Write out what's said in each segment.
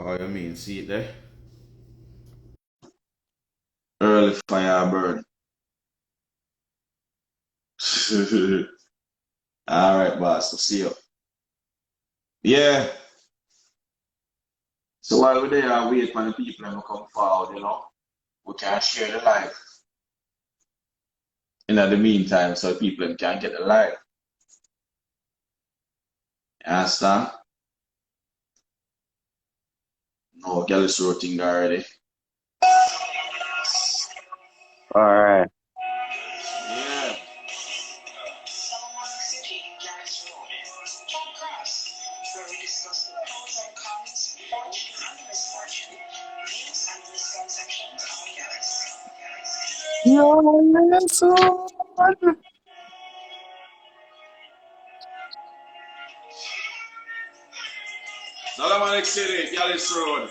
Oh, you mean see it there? Early fire burn. All right, boss. We'll see you. Yeah. So while we're there, I wait for the people to come forward, we can share the life in the meantime so people can get the life. You understand? No, Gyalis routine already. All right. Yeah. Yes, Lord. Solomonic City, Gyalis Road.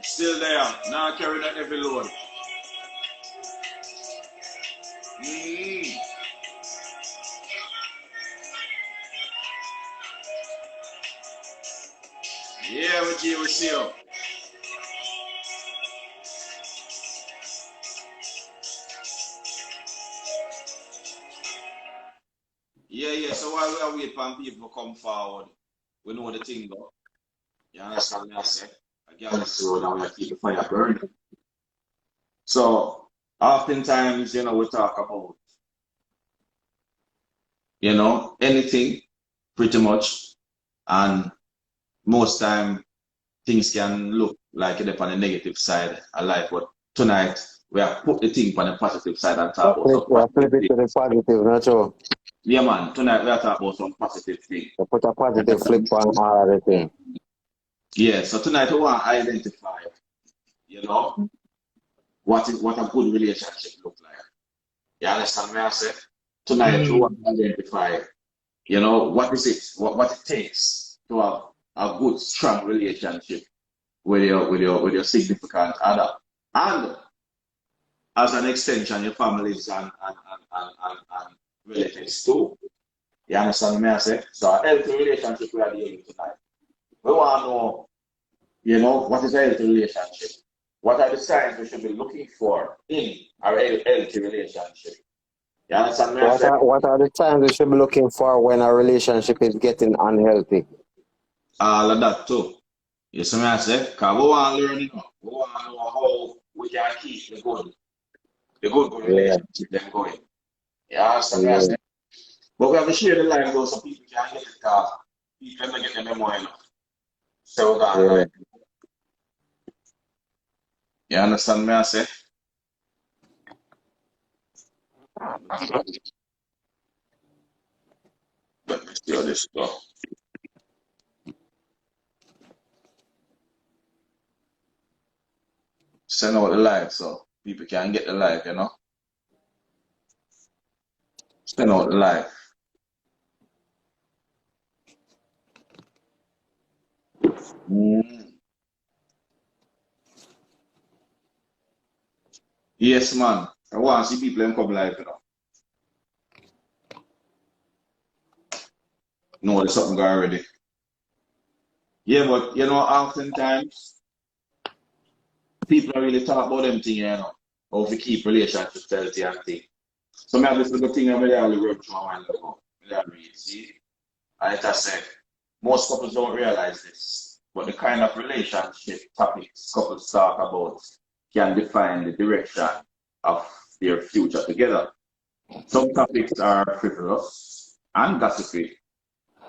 Still there. Now carry that heavy load. Mm. Yeah, we see you. Yeah. So while we are waiting for people to come forward, we know the thing though. You understand what I say? Again, so now we keep the fire burning. So oftentimes, we talk about, anything pretty much. And most time things can look like it on the negative side of life. But tonight we have put the thing on the positive side and talk about some Flip positive it to things. the positive, not true. Yeah, man. Tonight we are talking about some positive things. You put a positive flip on all of the thing. Yeah, so tonight we want to identify, what a good relationship look like. You understand what I say? Tonight we want to identify, what is it, what it takes to have a good, strong relationship with your significant other. And as an extension, your families and relatives too. You understand what I say? So a healthy relationship we are dealing with tonight. We want to know, what is a healthy relationship? What are the signs we should be looking for in a healthy relationship? You understand what I say? What are the signs we should be looking for when a relationship is getting unhealthy? All of that too. You see what I say? Because we want to learn, we want to know how we can keep the good relationship them going. You understand what I say? But we have to share the life though so people can get it because people don't get them more enough. So that you understand me I say? Let me see how this go. Send out the live so people can get the live, Send out the live. Yes, man. I want to see people come live, No, there's something going already. Yeah, but oftentimes people don't really talk about them things, how to keep relationships healthy and things. So I have this little thing I'm really work through my mind ago. See? And it has said, most couples don't realize this, but the kind of relationship topics couples talk about can define the direction of their future together. Some topics are frivolous and gossipy,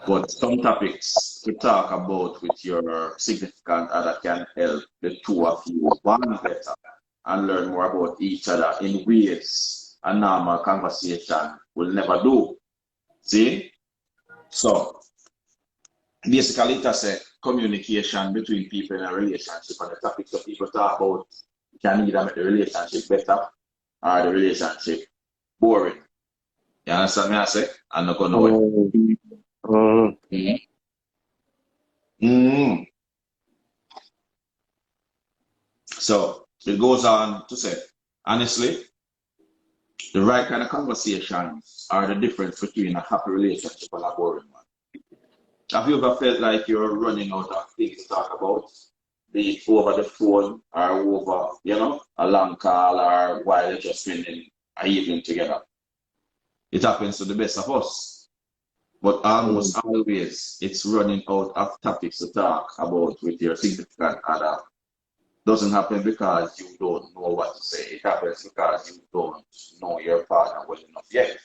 but some topics to talk about with your significant other can help the two of you bond better and learn more about each other in ways a normal conversation will never do. See? So basically it has a communication between people in a relationship and the topics that people talk about can either make the relationship better or the relationship boring. You understand me I say? I'm not gonna know it. Mm. So it goes on to say, honestly, the right kind of conversations are the difference between a happy relationship and a boring one. Have you ever felt like you're running out of things to talk about? Be it over the phone or over, a long call or while you're just spending an evening together. It happens to the best of us. But almost always it's running out of topics to talk about with your significant other. Doesn't happen because you don't know what to say. It happens because you don't know your partner well enough yet.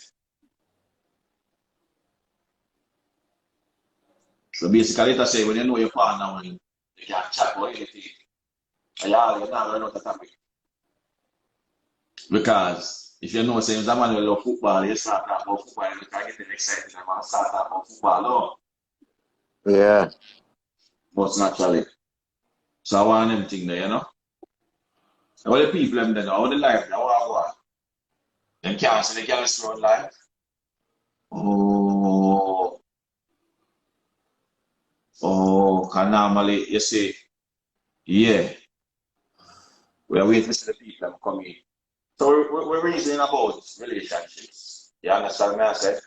So basically, let's say when you know your partner, when you can chat about anything, you're not running out of topic. Because if you know, say, someone will love football, you start talking about football, you can get excited and start talking about football. No? Yeah. But naturally. So I want them thing there, All the people them there, all the life, they want. Them can't see the Gyalis run life. Can normally you say, yeah, we are waiting to see the people them come in. So we're reasoning about relationships. You understand what I said?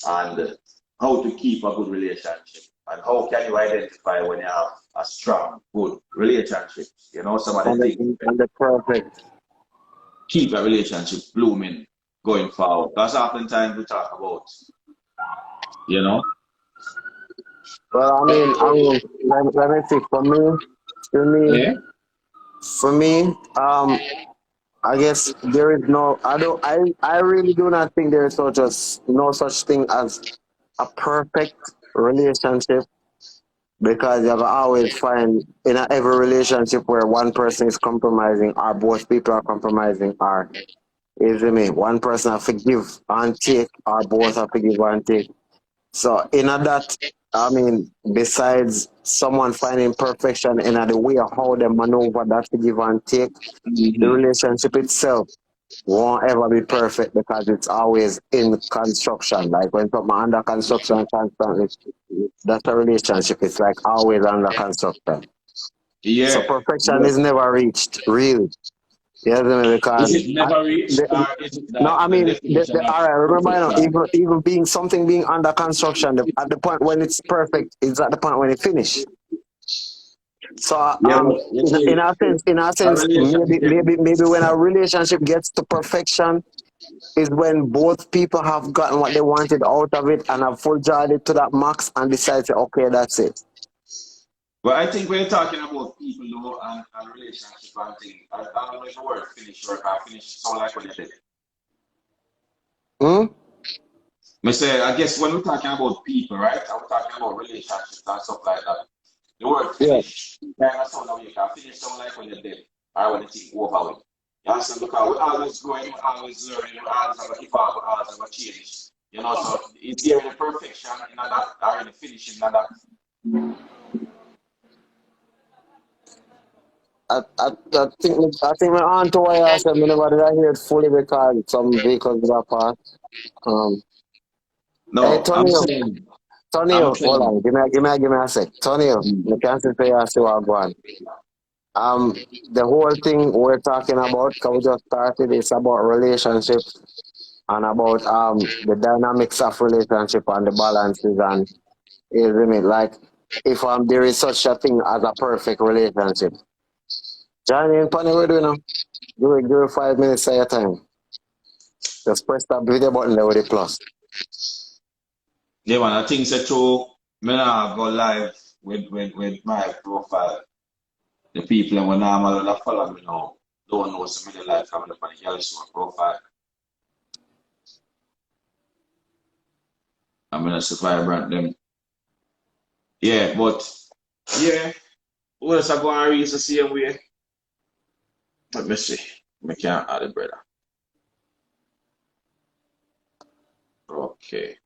And how to keep a good relationship. And how can you identify when you have a strong, good relationship? Some of the things And the perfect. keep a relationship blooming going forward. Because oftentimes we talk about, Well, let me see. Yeah. For me, I guess there is no. I really do not think there is no such thing as a perfect relationship, because you will always find in every relationship where one person is compromising or both people are compromising, or is it me? One person have to give and take, or both have to give and take. So in that, besides someone finding perfection in the way of how they maneuver that to give and take, the relationship itself won't ever be perfect, because it's always in construction. Like when something under construction constantly, that's a relationship. It's like always under construction. Yeah. So perfection is never reached, really. Yes, because is it never reached, or is it that the definition of all right. Remember, perfection? even being something being under construction, at the point when it's perfect, it's at the point when it's finished. So, Yeah, but you see, in a a sense, relationship. maybe when a relationship gets to perfection is when both people have gotten what they wanted out of it and have full joyed it to that max and decide to, okay, that's it. But I think when you're talking about people though and relationship and thing, I don't know if the word finish or I finish sound like what you did. I guess when we're talking about people, right? And we're talking about relationships and stuff like that. The word finish, kind of sound like you can finish sound like when you did, or when you think over with. You understand? Because we're always growing, we're always learning, we always have a evolve, we always have a change. So is there any perfection in that or any finishing in that? I think my aunt why I said never did I hear it fully, because some vehicles got past. Hey No, I'm Tonio, hold saying. on, give me a sec. Tonio, the cancer say I see what go on. The whole thing we're talking about, because we just started, it's about relationships and about the dynamics of relationship and the balances, and isn't it like if there is such a thing as a perfect relationship. Johnny and Penny, what do you know? Give it 5 minutes of your time. Just press that video button there with the plus. Yeah, man, I think so too. Me now go live with my profile. The people and when normally follow me now don't know so many life coming up on the Gyalis profile. I'm gonna survive brand them. Yeah, but yeah, what else I go and reach the same way? Let me see. I can't add it, brother. Okay.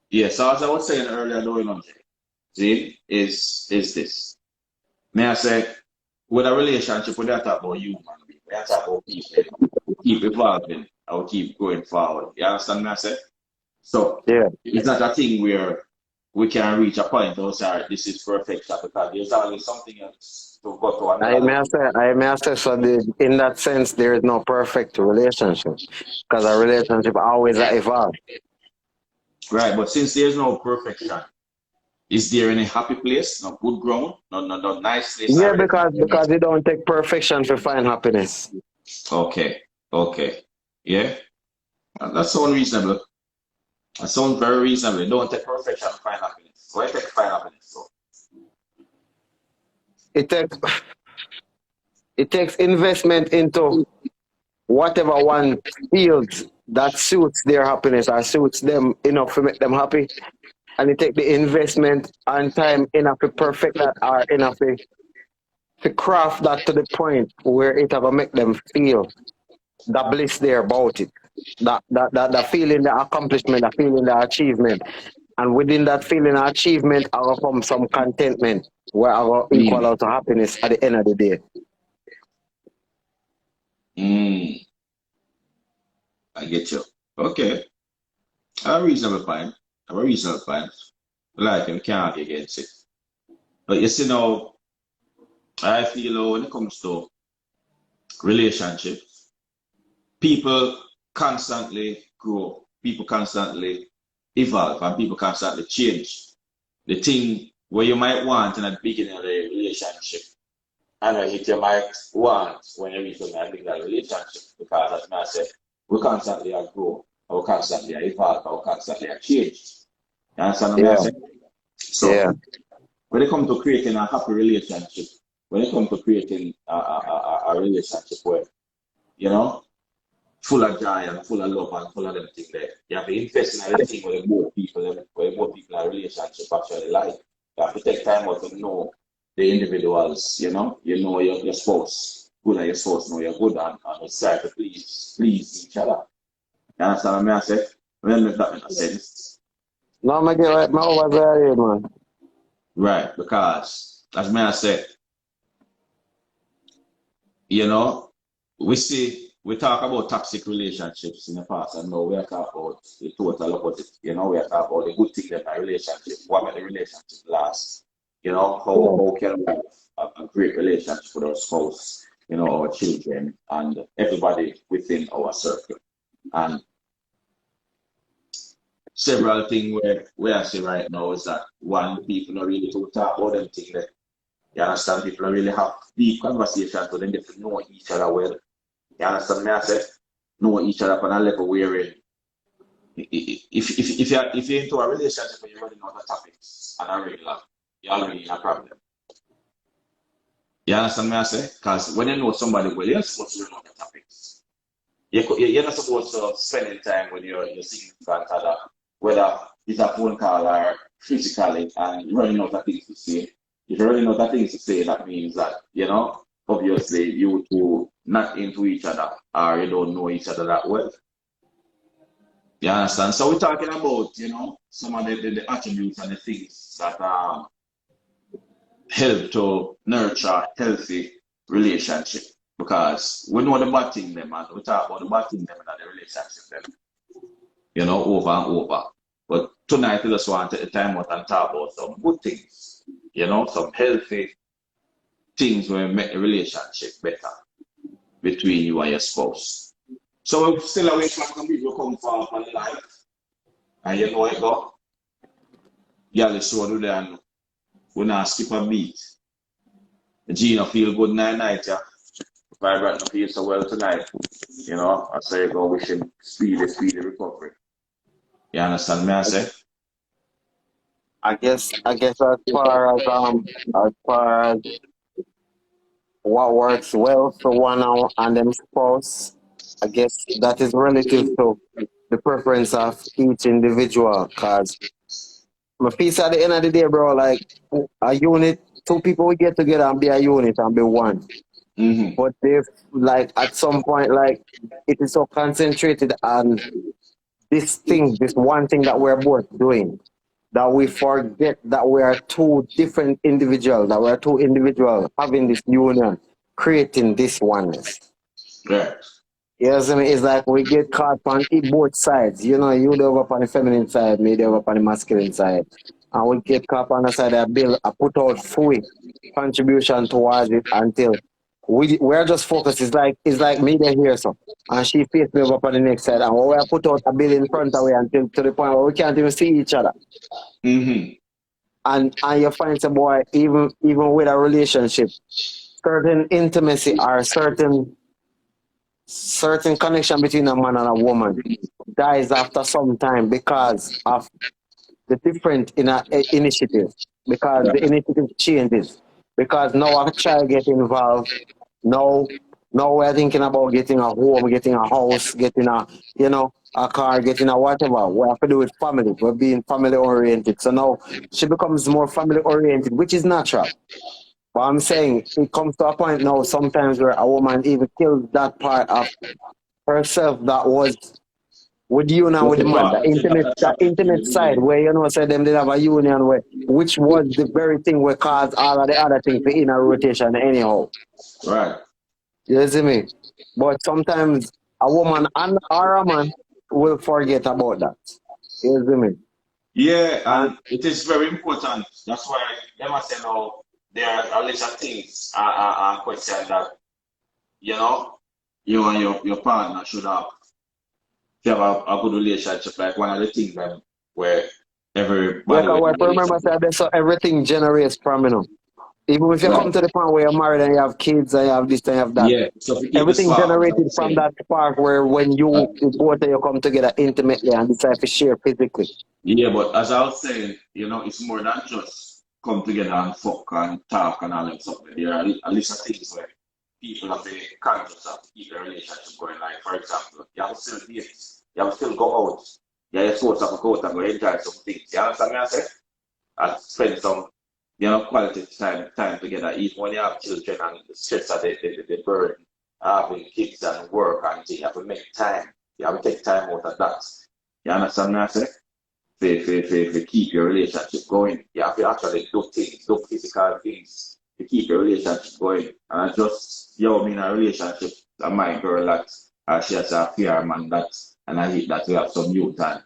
Yeah, so as I was saying earlier, see, is this. May I say, with a relationship, we don't talk about human being. We don't talk about people. We keep evolving. I will keep going forward. You understand me? I say? So Yeah. it's not a thing where we can reach a point where we say, all right, this is perfection because there's always something else to go to I another may level. say, so in that sense, there is no perfect relationship because a relationship always evolve. Right, but since there's no perfection, is there any happy place, no good ground, no nice place Yeah, already? because it don't take perfection to find happiness. Okay, okay, yeah, that sounds reasonable. That sounds very reasonable. Don't take perfection to find happiness. Why take find happiness? So, It takes investment into whatever one feels that suits their happiness or suits them enough to make them happy. And it take the investment and time enough to perfect that or enough to craft that to the point where it ever make them feel the bliss there about it. The feeling, the accomplishment, the feeling, the achievement. And within that feeling of achievement, I will come some contentment where I will equal mm, out to happiness at the end of the day. mm, I get you. Okay, a reasonable point. A reasonable point. Like, you can't argue against it. But you see now, I feel when it comes to relationships, people constantly grow, people constantly evolve, and people constantly change. The thing where you might want in the beginning of a relationship, and it you might want when you reach the end of that relationship, because as I said, we constantly are grow, we constantly are evolve, we constantly are change. You understand what I Yeah, say? So yeah, when it comes to creating a happy relationship, when it comes to creating a relationship where, you know, full of joy and full of love and full of them things there. You have to invest in the thing where both people in a relationship actually like. You have to take time out to know the individuals, you know your spouse, good at your spouse, know you're good and try to please each other. You understand what I say? Well, if that makes sense. no, I get right. My over there, man. Right, because as I said, you know, we talk about toxic relationships in the past, and now we are talking about the total opposite. You know, we are talking about the good thing in a relationship, what made the relationship last. You know, Yeah, how can we have a great relationship with our spouse, our children, and everybody within our circle. And several things where I see right now is that one, people not really to talk about them things that you understand, people don't really have deep conversations, but then they have to know each other well. You understand me? I said, know each other on a level where if you're into a relationship and you're running out of topics and a regular, you're already in a problem. You understand me? I say? Because when you know somebody well, you're supposed to run out of topics. You're not supposed to spend time with your significant other, whether it's a phone call or physically, and running out of things to say. If you're running out of things to say, that means that, obviously you two not into each other or you don't know each other that well. You understand? So we're talking about, some of the attributes and the things that help to nurture healthy relationship. Because we know the bad thing them and we talk about the bad thing them in the relationship them, over and over. But tonight we just want to take the time out and talk about some good things, some healthy things will make the relationship better between you and your spouse. So we're still away from some people come from life. And you know it go. Gyalis road with and we not skip a beat. Gina feel good night, yeah. Vibrant no feel so well tonight. I say go wish him speedy recovery. You understand me I say? I guess as far as what works well for one and them spouse, I guess that is relative to the preference of each individual. Cause my piece at the end of the day, bro, like a unit, two people we get together and be a unit and be one. Mm-hmm. But if like at some point like it is so concentrated on this one thing that we're both doing that we forget that we are two different individuals, that we're two individuals having this union, creating this oneness. Right. Yes, I mean, it's like we get caught on both sides. You know, you over on the feminine side, me over on the masculine side. and we get caught on the side of bill, I put out full contribution towards it until we're just focused. It's like me there here, so and she faced me up on the next side, and we put out a bill in front of her until to the point where we can't even see each other. Mm-hmm. And you find some boy even with a relationship, certain intimacy or certain connection between a man and a woman dies after some time because of the different initiative, because the Right. initiative changes, because now a child get involved. Now now we're thinking about getting a home, getting a house, getting a car, getting a whatever. We have to do with family. We're being family oriented, so now she becomes more family oriented, which is natural. But I'm saying it comes to a point now sometimes where a woman even kills that part of herself that was with the union Just with the the man, thought that you have that that traffic in the intimate side beginning. where say them did have a union where which was the very thing where caused all of the other things in a rotation anyhow. Right. You see me? But sometimes a woman and or a man will forget about that. You see me? Yeah, And and it is very important. That's why they must say no. There are a lot of things are question that you know you and your partner should have to have a good relationship. Like one of the things that where yeah, everybody cause with we a remember relationship. that so everything generates from even if you come Right. to the point where you're married and you have kids and you have this and you have that, Yeah. So if you keep the everything spark, as I generated was from saying. that spark where when both of you come together intimately and decide to share physically. Yeah, but as I was saying, it's more than just come together and fuck and talk and all that stuff. There are a list of things where people have to conscious of to keep their relationship going. Like, for example, you have to still date, you have to still go out. Yeah, you're supposed to have to go out and go enjoy some things. You understand me? I say? And spend some, quality time together, even when you have children and the stress of the burden, having kids and work and things. You have to make time. You have to take time out of that. You understand me? I say? To keep your relationship going. You have to actually do things, do physical things to keep your relationship going. And I just, I'm in a relationship, and my girl that she has a fear man that, and I hate that we have some youth and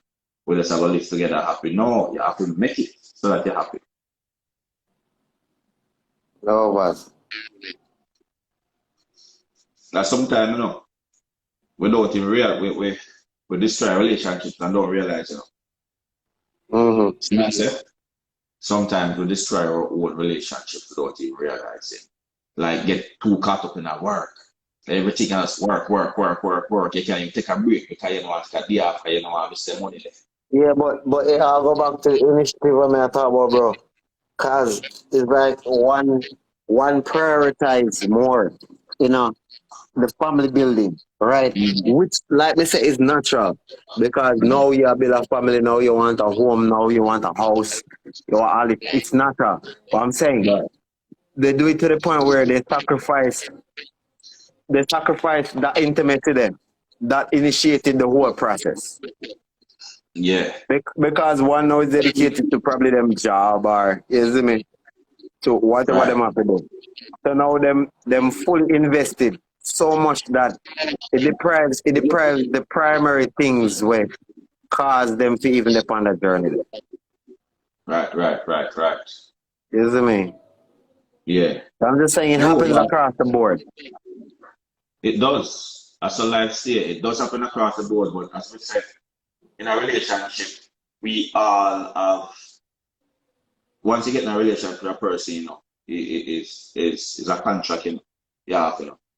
we just have to live together happy. No, you have to make it so that you're happy. No, but Like sometimes, we don't even realize, we destroy relationships and don't realize, mm-hmm. See what I say? Sometimes we destroy our own relationships without even realizing. Like get too caught up in our work. Everything else work, work, work, work, work. You can't even take a break because you don't want to take a day off because you don't want to spend money there. Yeah, but I'll go back to the initiative when I talk about, bro. Cause it's like one prioritize more, you know, the family building, right? Mm-hmm. Which, like me say, is natural because now you build a family, now you want a home, now you want a house, you want all it. It's natural. But I'm saying But they do it to the point where they sacrifice that intimacy then that initiated the whole process. yeah, Because one now is dedicated to probably them job or you see me to whatever right, them have to do. So now them fully invested so much that it deprives the primary things where cause them to even upon that journey. right, right, right, right. You see me? Yeah. I'm just saying it No, happens but across the board. it does. As a life say, it does happen across the board. But as we said, in a relationship, we all have once you get in a relationship with a person, it's a contract,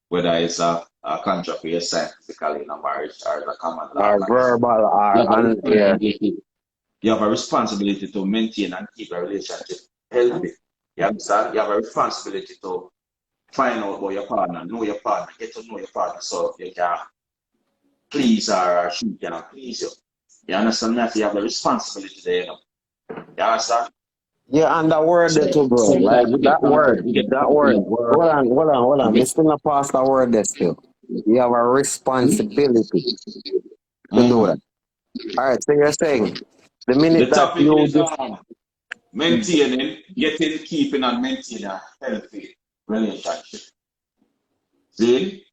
whether it's a contract we sign physically in a marriage or it's a common law Or contract. verbal You or have a and yeah. responsibility. You have a responsibility to maintain and keep a relationship healthy. You understand? You have a responsibility to find out about your partner, know your partner, get to know your partner so you can please her or she can please you. You understand that? You have the responsibility there. You understand? Yeah, and that word So there too, bro. Like sometimes we get that caught up, word, we get that caught up in word. the work, Hold on. we Me get still not pass that word there still. You have a responsibility to do Mhm. that. All right, so you're saying the minute The that topic you is just maintaining, getting, keeping, and maintaining a healthy relationship. See?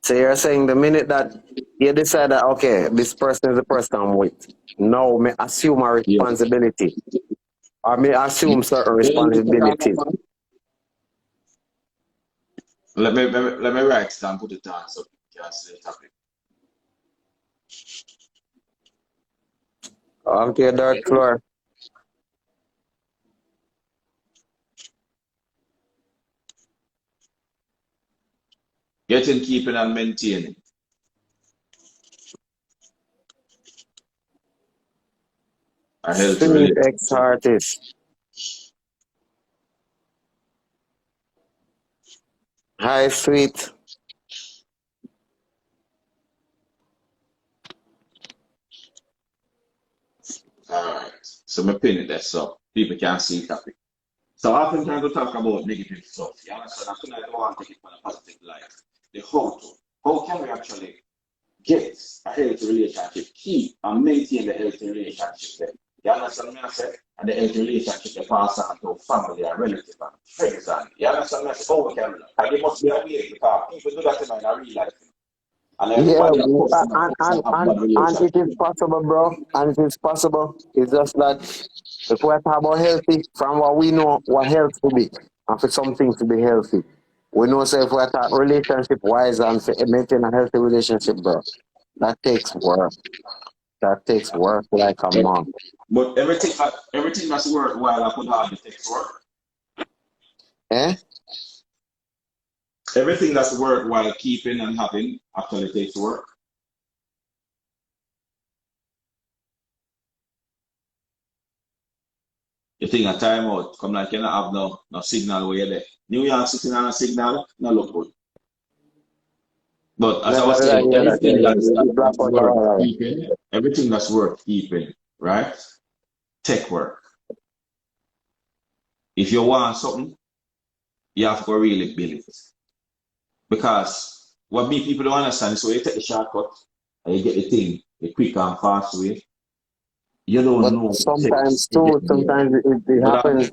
so you're saying the minute that you decide that okay, this person is the person I'm with, now me assume a Yeah. responsibility I may assume certain responsibilities. Let me write it and put it down so people can see the topic. Okay, dirt floor. Getting, keeping, and maintaining. A healthy Sweet ex relationship. artist. Hi, sweet. Alright. So me pin it there so people can see the topic. So oftentimes we talk about negative stuff. You understand? I tonight I want to take it from a positive light. The how to. How can we actually get a healthy relationship, keep and maintain the healthy relationship there? You understand me I say? And the healthy relationship they pass on to family and relatives and friends and you understand me I say? Oh, we can and it must be a way because people do that in real life. And Yeah, everybody of course in a course and have bad and it relationship. is possible, bro. And it is possible. It's just that if we talk about healthy, from what we know, what health to be, and for something to be healthy, we know so if we talk relationship wise and for maintain a healthy relationship, bro, that takes work. That takes work like a month. But everything that's worthwhile I could hardly takes work. Eh? Everything that's worthwhile keeping and having actually takes work. You think a timeout, come like you not have no signal where you're there. New York sitting on a signal, not look good. But as I Never was did I saying, hear that. You black that's out worth all right. keeping, everything that's worth keeping, right? Take work. If you want something, you have to really build it. Because what me people don't understand is when you take the shortcut and you get the thing the quick and fast way, you don't But know what it takes sometimes to get too, there. sometimes it Well, happens.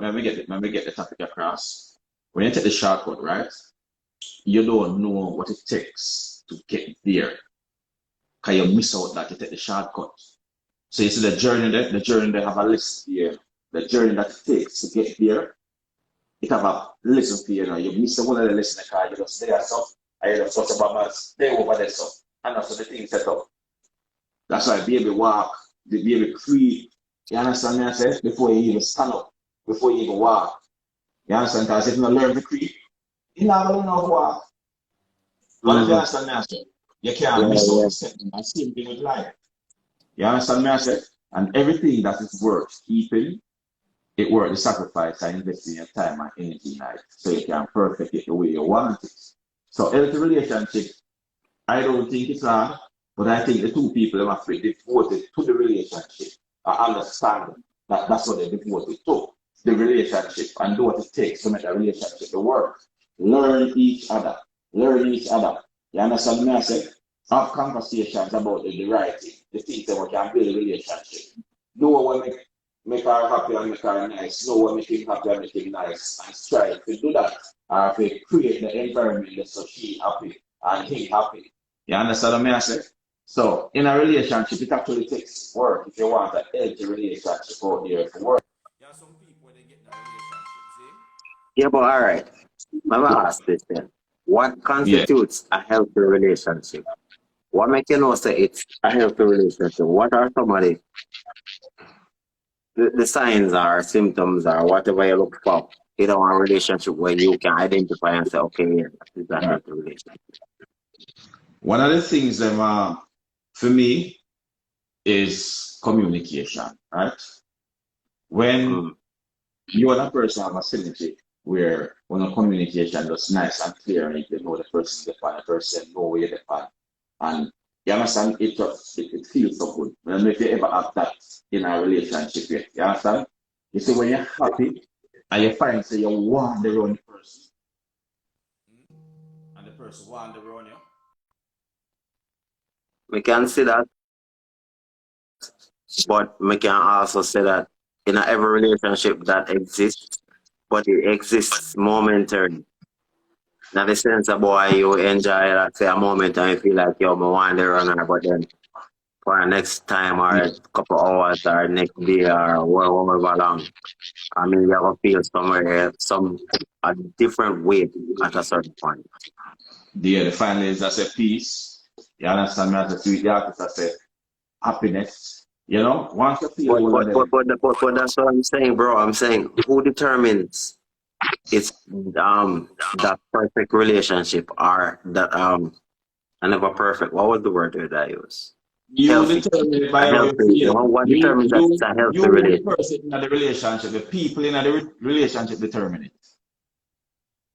let me get the topic across. When you take the shortcut, right? You don't know what it takes to get there. Because you miss out that you take the shortcut. So you see the journey they have a list here. The journey that it takes to get there, it have a list here. You miss the one of the list because you just there so and you just talk about stay over there so and that's the thing set up. That's why baby walk, the baby creep. You understand me I say? Before you even stand up, before you even walk. You understand? Because if you don't learn to creep, you're not gonna know how to walk. But if you Mm-hmm. understand me I say, you can't Yeah, miss out yeah. the step. And same thing with life. You understand me I say? And everything that is worth keeping, it worth the sacrifice and investing your time and energy in it so you can perfect it the way you want it. So healthy relationship, I don't think it's hard, but I think the two people have been devoted to the relationship are understand that that's what they're devoted to, the relationship, and do what it takes to make the relationship work. Learn each other. Learn each other. You understand me? I say? Have conversations about the right thing, the things that we can build a relationship. Know what make her happy and make her nice. Know what make him happy and make him nice. And strive to do that. Or to create the environment that so she happy and he happy. You understand what I say? So in a relationship, it actually takes work if you want a healthy relationship out there for work. Yeah, some people when they get in a relationship, Yeah, but all right. Let me ask this then. What see? Yeah. constitutes a healthy relationship? What makes you know say it's a healthy relationship? What are some of the signs or symptoms or whatever you look for in a relationship where you can identify and say, okay, yeah, this is a Right. healthy relationship? One of the things that for me is communication, right? When Mm. you and a person have a synergy where when the communication is nice and clear and you know the person the person know where the pan. And you understand it feels so good. And if you ever have that in a relationship with, you understand? You see when you're happy and you find say you want the wrong person and the person want the wrong you. We can see that, but we can also say that in every relationship that exists, but it exists momentarily. Now the sense of boy you enjoy like say a moment and you feel like you're my one runner, but then for next time or a couple hours or next day or however long. I mean, you're gonna feel somewhere a different way at a certain point. The final is I say peace. You understand me as a sweet artist, I say happiness. You know, once you feel But all of but but them. but, but that's what I'm saying, bro. I'm saying who determines it's that perfect relationship or that I never perfect. What was the word that I use? You Healthy. determine it by A how you healthy. feel. What You determines that it's you a healthy you the relationship? person in the relationship, the people in the relationship determine it.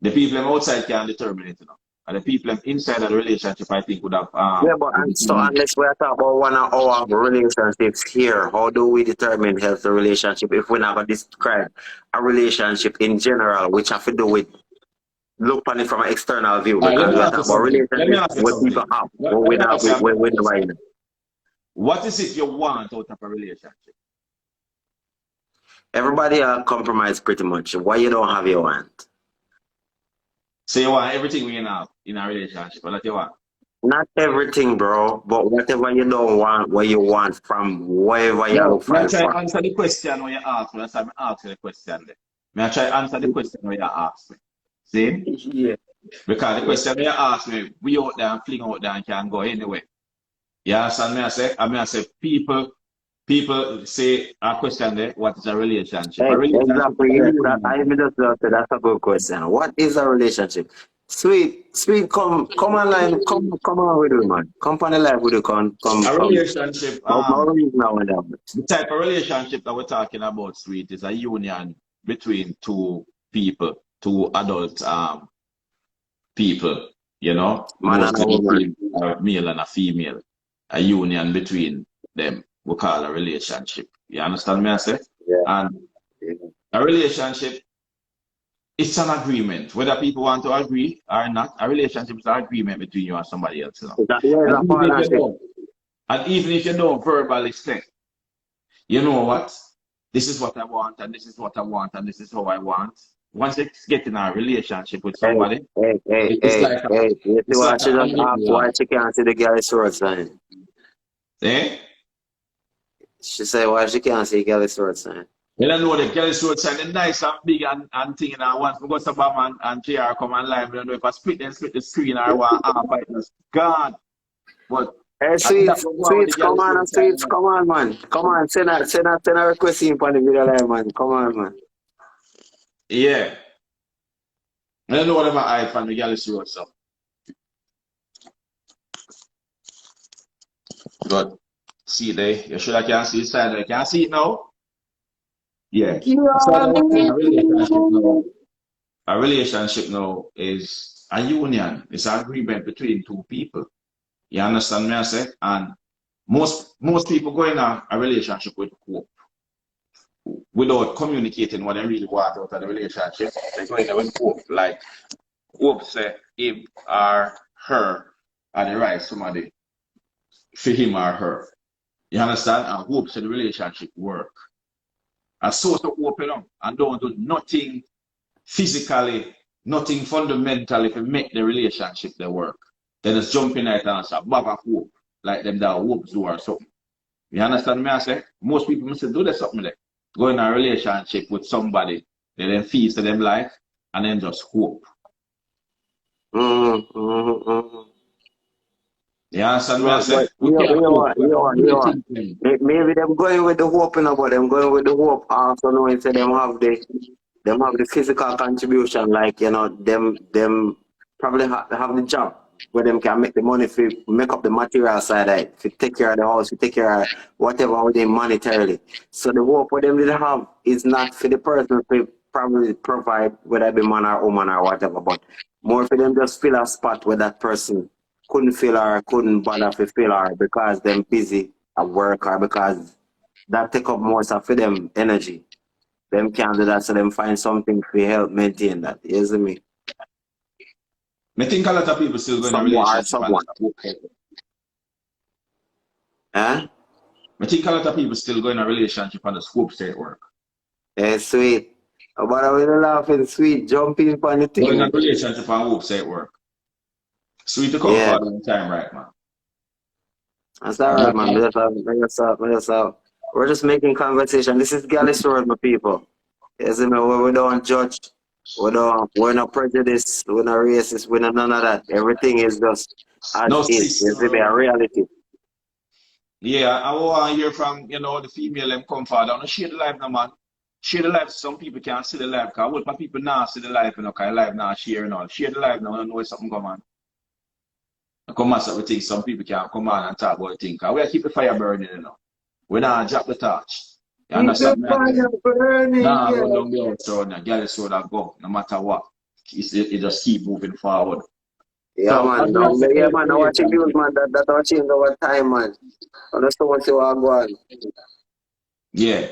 The people outside can determine it, you know. And the people inside of the relationship I think would have Yeah, but would and so determine it. unless we're talking about one of our relationships here, how do we determine healthy relationship if we're not gonna describe a relationship in general, which have to do with look on it from an external view All right, let because me we're ask you talking about something. Let me relationships ask you what people something. have, Let, what let we me not ask you another we never question. in. What is it you want out of a relationship? Everybody are compromised pretty much. Why you don't have your want? So you want everything we have in a relationship, or that you want? Not everything, bro, but whatever you don't want, what you want from wherever you No, look may I for it try from. answer the question when you ask me. That's why I ask you the question there. May I try answer the question when you ask me? See? Yeah. Because the question when you ask me, we out there and fling out there and can go anywhere. You understand me? I say people say a question there, what is a relationship? A relationship is Exactly, a yes. That union. I even just say that's a good question. What is a relationship? Sweet, come online, come on with it, man. Come on the live with it, A come. relationship, No reason now and that. the type of relationship that we're talking about, sweet, is a union between two people, two adult people, you know, Man and a mostly woman. between a male and a female. A union between them we call a relationship. You understand me, I say? Yeah, And yeah. a relationship, it's an agreement. Whether people want to agree or not, a relationship is an agreement between you and somebody else, you know. Yeah, And it's a even if you partnership. don't, and even if you don't verbally say, you know what? This is what I want, and this is what I want, and this is how I want. Once you get in a relationship with Hey, somebody, it's like a, You see it's like what she a just hand in asked why glove. she can't see the Gyalis sword sign. Eh? She said why she can't see Gyalis sword sign. You don't know the Gyalis road sign, the nice and big and thing, and once we go to Bam and JR come online, we don't know if I split the screen or what half it is God. But Hey, I think that was one with the sweets, come Gyalis on, road sign, you sweets, know. come on, man. Come on, send a request in for the video live, man. Come on, man. Yeah. I don't know what about I from the Gyalis road, so. But see there, you should I can see the sign there. Can I see it now? Yeah. So what in a relationship now? A relationship now is a union. It's an agreement between two people. You understand me, I say? And most people go in a relationship with hope without communicating what they really want out of the relationship. They go in there with hope. Like hope say him or her are the right somebody for him or her. You understand? And hope say the relationship work. And so to open up and don't do nothing physically, nothing fundamentally to make the relationship they work. They just jump in there and say, Baba hope, like them that hope do or something. You understand me? I say most people must do that something like go in a relationship with somebody, they then feast to them life and then just hope. Mm, mm, mm. You understand me? I But say we can't hope. We have to do the thing. maybe them going with the hope, you know, but them going with the hope also knowing say them have the physical contribution, like them probably have the job where them can make the money for make up the material side of it, to take care of the house, to take care of whatever with them monetarily. So the hope what them did have is not for the person to probably provide whether it be man or woman or whatever, but more for them just fill a spot where that person couldn't fill or couldn't bother to fill or because them busy at work or because that take up more stuff for them energy. Them can't do that, so them find something to help maintain that. You see me? I think a lot of people still go in a Someone or relationship and someone. just hope. Huh? I think a lot of people still go in a relationship and just hope say it work. Eh, sweet. But I will laughing sweet, jumping on the Go in a thing. relationship and hope say it work. Sweet to come Yeah. for a long time, right, man? That's all right, man. We're just making conversation. This is Gyalis Road, my people. Yes, you know, we don't judge. We're not prejudiced. We're not racist. We're not none of that. Everything is just as No is. It's sister. a reality. Yeah, I want to hear from, the female them come forward. I want to share the life now, man. Share the life. Some people can't see the life. Because what my people now see the life, because life now share and all. Share the life now, I know something come on. I come on, some things some people can't come on and talk about things. Because we keep the fire burning, We not drop the torch. You Keep the understand me? fire burning, Nah, yeah. run down the outside now. Gyalis road I go, no matter what. It just keep moving forward. Yeah, So, man. as we No, say, yeah, man. I watch it news, relationship. man. That don't change over time, man. I just don't want to go on. Yeah.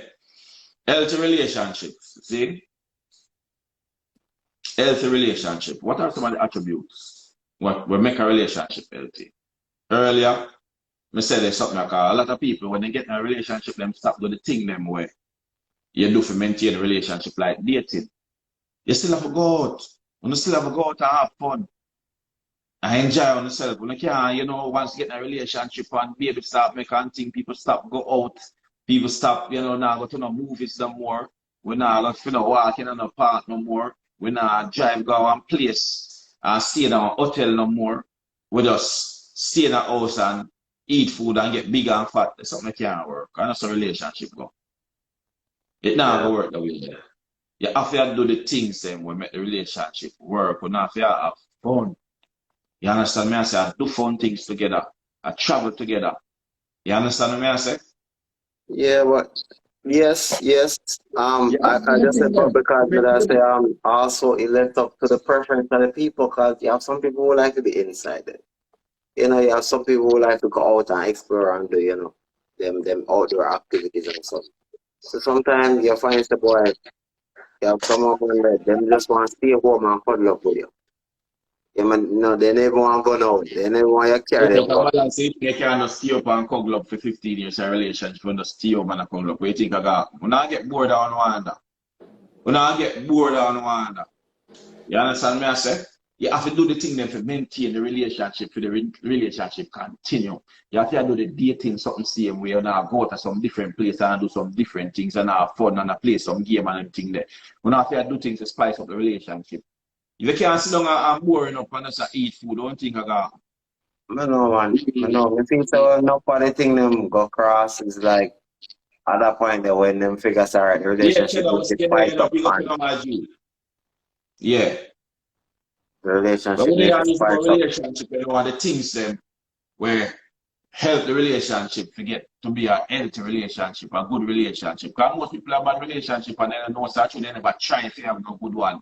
Healthy relationships. See? Healthy relationship. What are some of the attributes what will make a relationship healthy? Earlier, I said there's something like a lot of people when they get in a relationship, them stop doing the thing them way you do to maintain a relationship like dating. You still have to go out. You still have to go out and have fun. I enjoy on yourself. When you can, once you get in a relationship and baby start making things, people stop go out. People stop, now go to no movies no more. We not walking in a park no more. We not drive go one place and stay in a hotel no more. We just stay in a house and eat food and get bigger and fat. That's something that can't work. And that's a relationship go. It not Yeah. go work the way there. You have to do the things then we make the relationship work. We not have to have fun. You understand me? I say I do fun things together. I travel together. You understand me? I say? Yeah, but yes. Yeah, I just said but because but I say also it left up to the preference of the people because you have some people who like to be inside it. You have some people who like to go out and explore and do, them outdoor activities and stuff. So sometimes you find the boy, you have someone who them just want to stay home and cuddle up with you. Yeah, man, no, they never want to go out. They never want you to Yeah, carry them but go. balance it. You can't just stay up and cuddle up for 15 years in a relationship and just stay up and cuddle up. What you think I got? When I get bored on Wanda. When I get bored on Wanda. You understand me? I say? You have to do the thing then to maintain the relationship, for the relationship continue. You have to do the dating something same way and go to some different place and do some different things and have fun and play some game and everything there. We have to do things to spice up the relationship. If you can't sit down and boring up and just eat food, don't think I got. I know, man. I know. I think so. No funny thing them go cross is like at that point that when them figures are right, the Yeah, relationship tell will us, get you spiced know, up big up in and my Jew. Yeah. the But relationship when you get are into a spiced up. relationship, the things them where help the relationship to get to be a healthy relationship, a good relationship. Because most people have bad relationship and they don't know such they never try if you have no good one.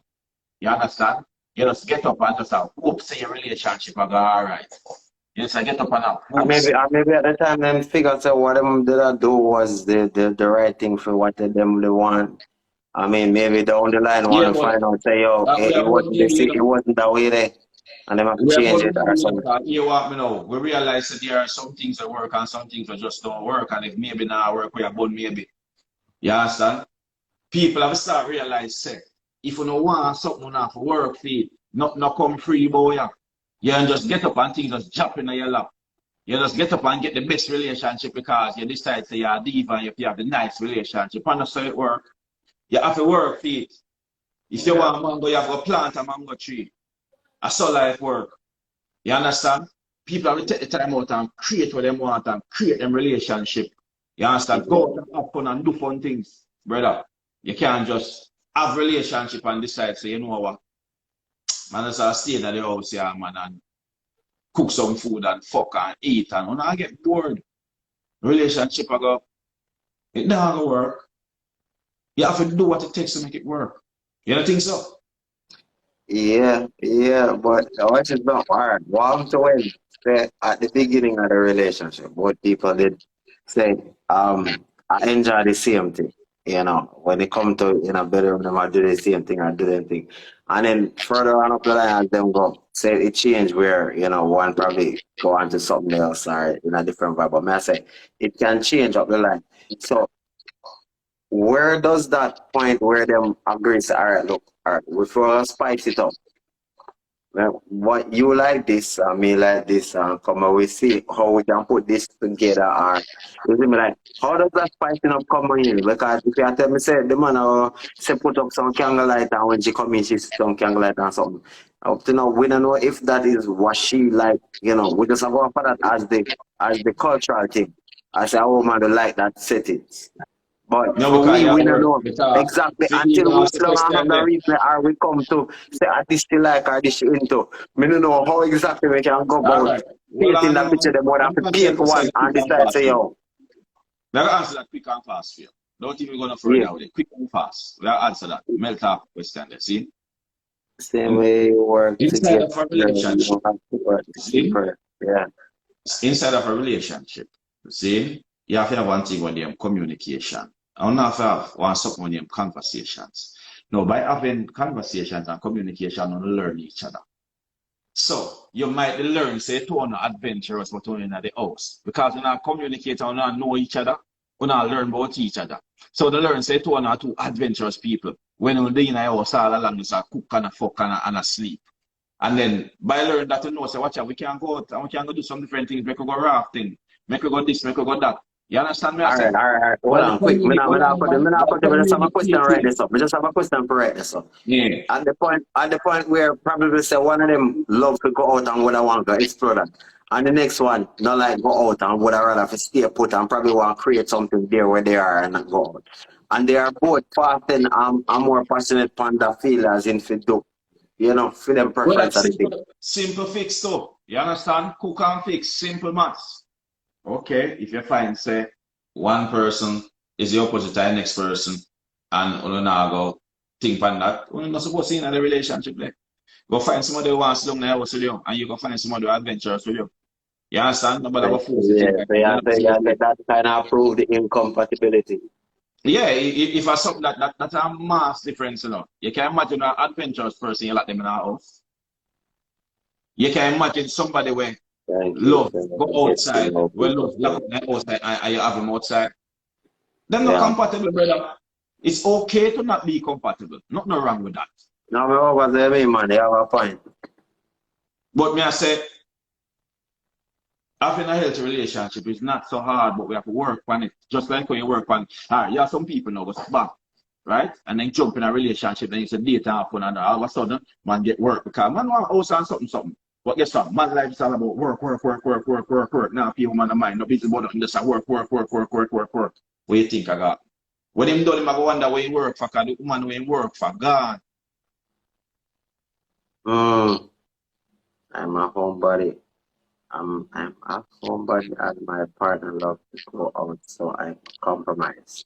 You understand? You just get up and just have hope say your relationship will go all right. You just get up and have And hope say. maybe at the time them figures out what them did I do was the right thing for what they want. I mean, maybe down the line want Yeah, to but find out say, yo, we it have one wasn't this, maybe, it wasn't that way there, and they have to we have change one it or maybe, something. you what me know. We realize that there are some things that work and some things that just don't work. And if maybe not work, we are born maybe. You understand? People have to start realize say, if you don't want something not for work for it, not come free, boy. Yeah. You can just get up and things just drop in your lap. You just get up and get the best relationship because you decide to you're a diva and you have the nice relationship. And that's how it work. You have to work for it. If you Yeah. want mango, you have to plant a mango tree. That's how life work. You understand? People have to take the time out and create what they want and create them relationship. You understand? Go out Yeah. and have fun and do fun things, brother. You can't just have relationship and decide, say, you know what, man, just stay in the house, yeah, man, and cook some food and fuck and eat and when I get bored, relationship I go, it not gonna work. You have to do what it takes to make it work. You don't think so? Yeah, but which is not hard. One to when say at the beginning of the relationship, what people did say, I enjoy the same thing. When it come to bedroom, them I do the same thing, I do the same thing. And then further on up the line as them go, say it change where, one probably go on to something else or in a different vibe. But may I say it can change up the line. So where does that point where them agree say, all right, look, all right, we feel spice it up. Well, what you like this, me like this, come and we see how we can put this together. Or you see me like, how does that spiking up come in? Because if you tell me, say, the man say put up some candlelight and when she come in, she see some candlelight and something. Up to now, we don't know if that is what she like, you know, we just have to for that as the cultural thing. As a woman to like that setting. But No, for because we, you we have don't work. know Because exactly see, you until we ask the sit down and have question the there. replay or we come to say this she like or this she into. Me don't know how exactly we can go All about right. Well, painting I that picture. know. Them would have I'm to going to paint answer one that quick and and decide fast say for you. yo, We'll answer that quick and fast for you. Don't even go no yeah, further with it. Quick and fast. We'll answer that. Melt off the question there. See? same way you work Inside together, of a you relationship, don't have to work see? cheaper. Yeah. Inside of a relationship, see? You have to have one thing with them communication. And you have to have one something with them conversations. Now, by having conversations and communication, you learn each other. So you might learn, say, to an adventurous, but only in the house. Because when I communicate and we know each other, we not learn about each other. So they learn, say, to one two adventurous people. When we in the house all along, is a cook and a fuck and a sleep. And then by learning that, you know, say, watch out, we can go out and we can go do some different things. Make we go rafting, make we go this, make we go that. You understand me? I All say, right, all right, all right. Hold by on, quick. hold on, Me not by put it. We just have a question right communicating. this up. We just have a question for right this up. Yeah. At the point where probably say one of them love to go out and would I want to explore that. And the next one, not like go out and would I rather to stay put and probably want to create something there where they are and not go out. And they are both fast and I'm more passionate on the feel as in fit do. You know, feel them Well, preference that's of the thing. simple fix too. You understand? Cook and fix, simple maths. Okay, if you find say one person is the opposite of the next person, and you now go think on that, you're not supposed to be in a relationship there. Go find somebody who wants to long the house with you, and you go find somebody who adventurous with you. You understand? Nobody will force it. Yeah, You so know, yeah, that kind of prove the incompatibility. yeah, if I something that's a mass difference, you know. You can imagine an adventurous person you let them in our house. You can imagine somebody where Thank you, love sir. go Get to outside, know where people. love lock up the outside and you have them outside. They're not Yeah. compatible, brother. It's okay to not be compatible. Nothing wrong with that. Now we over there, man. They have a point. But me I say, having a healthy relationship is not so hard, but we have to work on it. Just like when you work on, you have some people now go back, right? And then jump in a relationship, then it's a date happen, and all of a sudden, man get work because man want house and something. But guess what? Man life is all about work. Now people man mind, no business about just a work. What you think I got? When him done, him I go wonder where he work for, because the woman where he work for, God. Mm, I'm a homebody. I'm a homebody and my partner love to go out, so I compromise.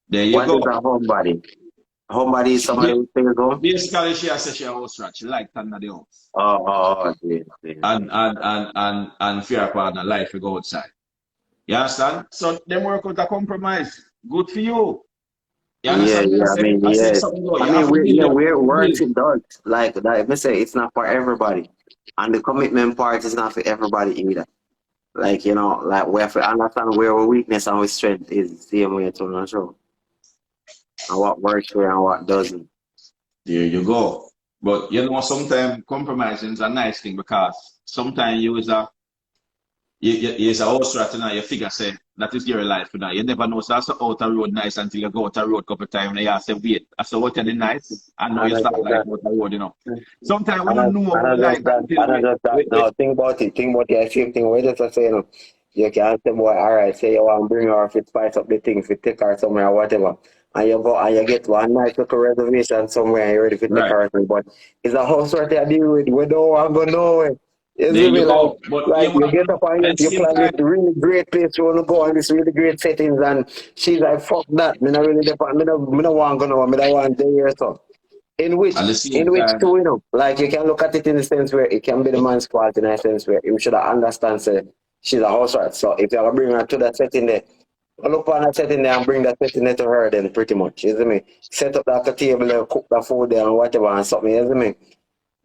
There you What is go. a homebody? Homebody is somebody who stays home? Basically, she has said she a house rat. She like under the house. Yes, yes. And fear partner life we go outside. You understand? So them work out a compromise. Good for you. You Yeah, understand me? yeah, I mean, I say yes. something though. I You have mean, to build them. You we're have to works build. it does. Like that, me say it's not for everybody. And the commitment part is not for everybody either. Like, you know, like we have to understand where our weakness and our strength is the same way to not show. And what works for and what doesn't. There you go. But you know, sometimes compromising is a nice thing because sometimes you is a house rat and you figure say that is your life now. You never know. So that's out the road nice until you go out the road a couple of times and you say, wait, I saw what you nice and now And you I start just life that. out the road, you know. Sometimes we And don't know I, and what I we like just that. until And I just that. No, think about it. Think about the same thing. Wait just to say, you know, you can't say, boy, all right, say you want to bring her if it spice up the thing, if you take her somewhere or whatever. And you go and you get one nice little reservation somewhere and you're ready to take right. her. But it's a house right there deal with. We don't want to go nowhere. You There see me you like go. But like you you want get up and at the you same plan this time, really great place you want to go and this really great settings and she's like fuck that. Me not really depend. Me not want to go nowhere. Me not want to stay here so. at the In same which time, too, you know, like you can look at it in the sense where it can be the man's fault in a sense where you should understand say she's a housewife. So if you're gonna bring her to that setting there, look on that setting there and bring that setting there to her then pretty much, you see me? Set up like a table and cook the food there and whatever and something, you see me?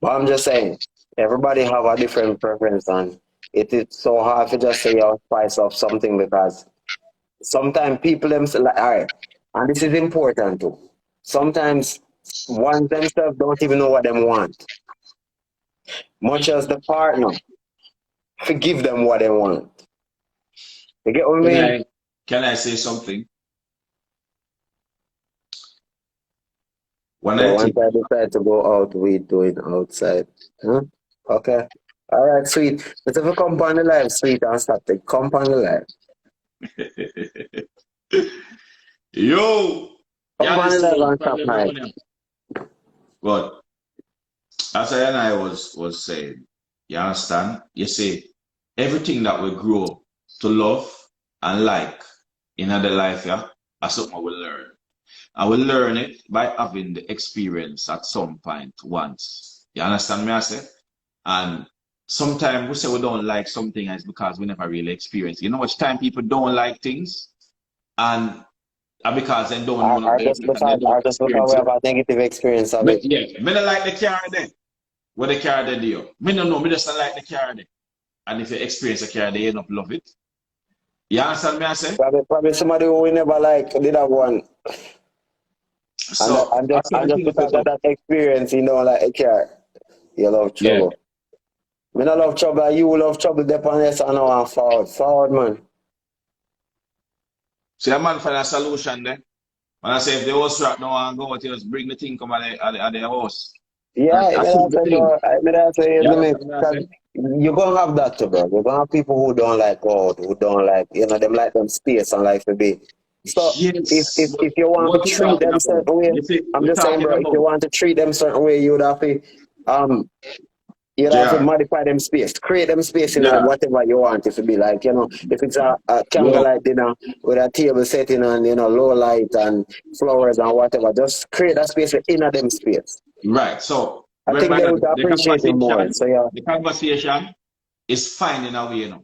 But I'm just saying, everybody have a different preference and it is so hard to just say you spice up something because sometimes people themselves like all right, and this is important too. Sometimes one themselves don't even know what them want. much as the partner, forgive them what they want. You get what I mean? Can I say something? When So I once think, I decide to go out, we do it outside. Huh? Okay. All right, sweet. Let's have a come on the live, sweet, and stop it. Come on the live. yo, Come on Gyalis the live still and stop problem my. money. But as I and I was saying, you understand? You see, everything that we grow to love and like in other life, yeah, that's something we learn. I will learn it by having the experience at some point once. You understand me, I say? And sometimes we say we don't like something it's because we never really experience. You know much time people don't like things and because they don't know I about just it and they don't because we experience it. have a negative experience of But it. yeah, me don't like the car there. What the car there do? Me don't know, me just don't like the car there. And if you experience a car there, you end up love it. You understand me, I say? Probably somebody who we never like did have one. So that's And just everything because set of up. that experience, you know, like a car, you love Yeah. trouble. Me not love trouble, you love trouble, depend on you now and forward. Forward, man. So a man find a solution there. When I say if the house rat no one go out, you just bring the thing come at the house. And Yeah, I that's mean, I the say, thing. bro, I mean, I say, You let me, understand what I cause say? you're gonna have that too, bro. You're gonna have people who don't like God, who don't like, you know, them like them space and like to be. So Yes. if you want to What you treat talking them about? certain way, You see, I'm we're just saying, talking bro, if you about want to treat them certain way, um you'd have to JR. modify them space, create them space in Yeah. whatever you want it to be like, you know, if it's a Yo. candlelight dinner with a table setting and, you know, low light and flowers and whatever, just create that space in them space. Right. So I think remember they that would appreciate it more. So yeah. the conversation is finding a way, you know.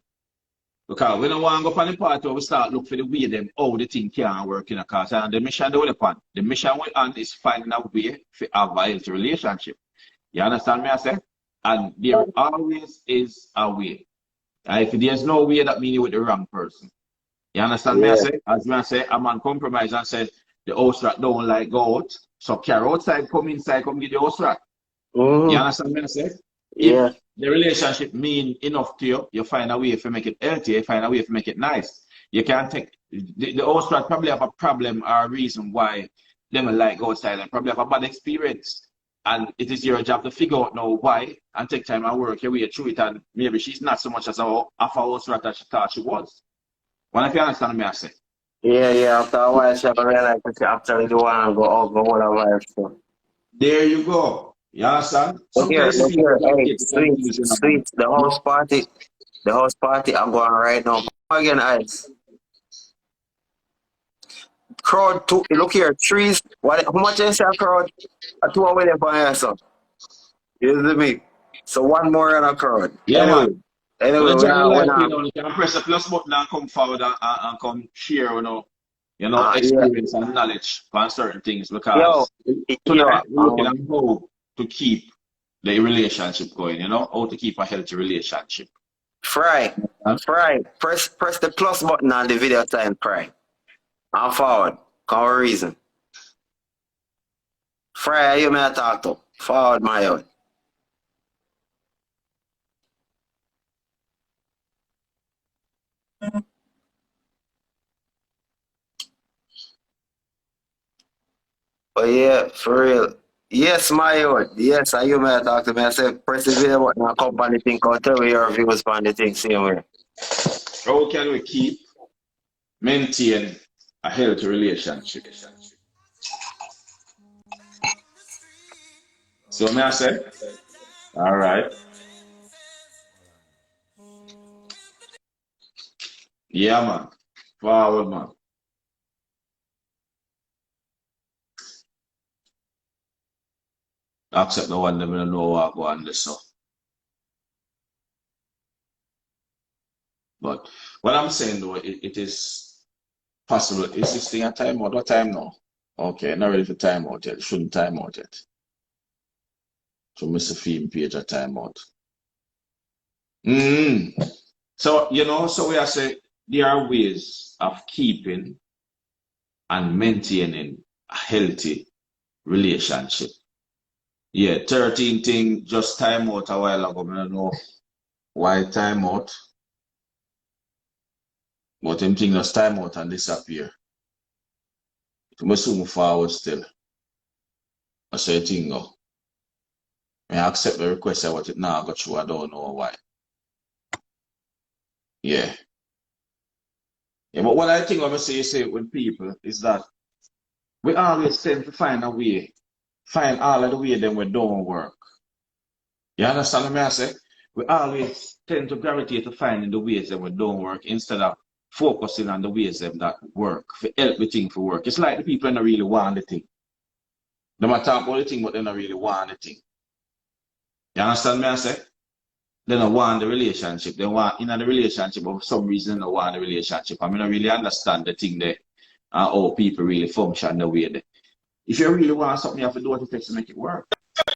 Because we don't want to go on the part where we start look for the way them how the thing can work in a cause. And the mission that we're upon. The mission we're on is finding a way to have a healthy relationship. You understand me, I say? And there always is a way. And if there's no way, that means you're with the wrong person. You understand me, I Yeah. say? As me, I say, a man compromise and says, the house rat don't like go out. So carry outside, come inside, come get the house rat. You Mm-hmm. understand me, I say? Yeah. If the relationship mean enough to you, you find a way to make it healthy, you find a way to make it nice. You can't take, the host rat probably have a problem or a reason why they don't like go outside and probably have a bad experience. And it is your job to figure out now why and take time and work your way through it. And maybe she's not so much as a house rat as she thought she was. Well, if you understand me, I say. Yeah, yeah. After a while, she realized that she actually do want to go out, go whatever. So. There you go. You understand? Sometimes you Look see people here. don't Hey, get the sweet, confusion about. sweet. The house party. I'm going right now. Again, ice. Crowd two. Look here, trees. What? How much is a crowd? A 2 hour there for yourself. You see me? So one more on a crowd. Yeah, Anyway, man. When anyway, you join the we're live feed, not. you can press the plus button and come forward and come share, Yeah. experience and knowledge on certain things Yo, because you know, tonight we're looking at how to keep the relationship going, how to keep a healthy relationship. Fry, Huh? press the plus button on the video time, Fry. I'm forward. Come reason. Fry, you may talk to. Forward my own. But yeah, for real. Yes, my own. Yes, you may talk to me. I said, press the video button and come on the thing. Come tell me your views on the thing. Same way. How can we maintain a healthy relationship? So may I say, all right, yeah, man, forward, man. Accept the one that we don't know what go on this so. But what I'm saying though, it is possible. Is this thing a timeout? What time now? Okay, not ready for timeout yet. Shouldn't timeout yet. So Mr. Film page a timeout. Mm. So so we are saying there are ways of keeping and maintaining a healthy relationship. Yeah, 13 thing just time out a while ago. I don't know why time out, but him thing just time out and disappear. We soon forward still. That's the thing go. I accept the request I want it now, got through. I don't know why. Yeah. Yeah, but what I think I'm say with people is that we always tend to find a way, find all of the way then we don't work. You understand what I say? We always tend to gravitate to finding the ways that we don't work instead of focusing on the ways that work, for help the thing for work. It's like the people that don't really want the thing. They might talk about the thing, but they don't really want the thing. You understand me I say? They don't want the relationship. They want in the relationship, but for some reason they don't want the relationship. I mean, I really understand the thing there and how people really function the way they. If you really want something, you have to do what it takes to make it work.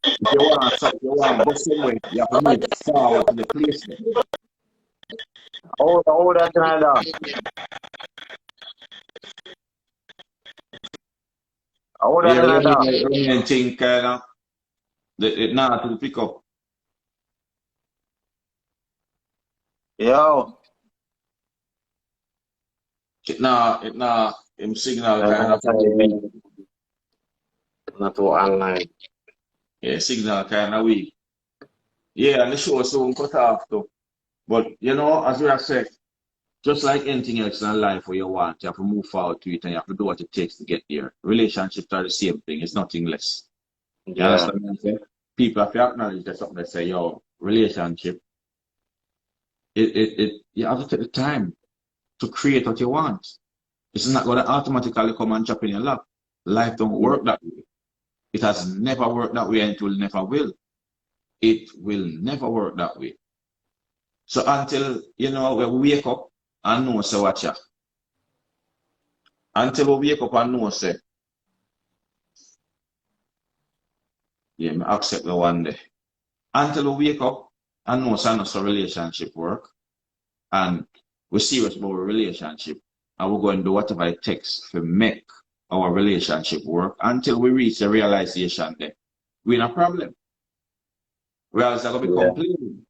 If you want something, you want to go somewhere, you have to move forward to the place there. Oh, that's another. Oh, that's Yeah, another. remain thing kind of, it not to pick up. Yo. Him signal kind of weak. Not too online. Yeah, signal kind of weak. Yeah, and the show soon cut off too. But, you know, as we have said, just like anything else in life where you want, you have to move forward to it and you have to do what it takes to get there. Relationships are the same thing, it's nothing less. You Yeah. understand what I'm saying? People have to acknowledge that something that say, yo, relationship, you have to take the time to create what you want. It's not going to automatically come and drop in your lap. Life don't work that way. It has never worked that way and it will never will. It will never work that way. So until, you know, we wake up and know, say, watch ya. Until we wake up and know, say, yeah, me accept the one day. Until we wake up and know, say, so relationship work. And we're serious about our relationship. And we're going to do whatever it takes to make our relationship work until we reach the realization that we're in a problem. Whereas they're going to be complaining.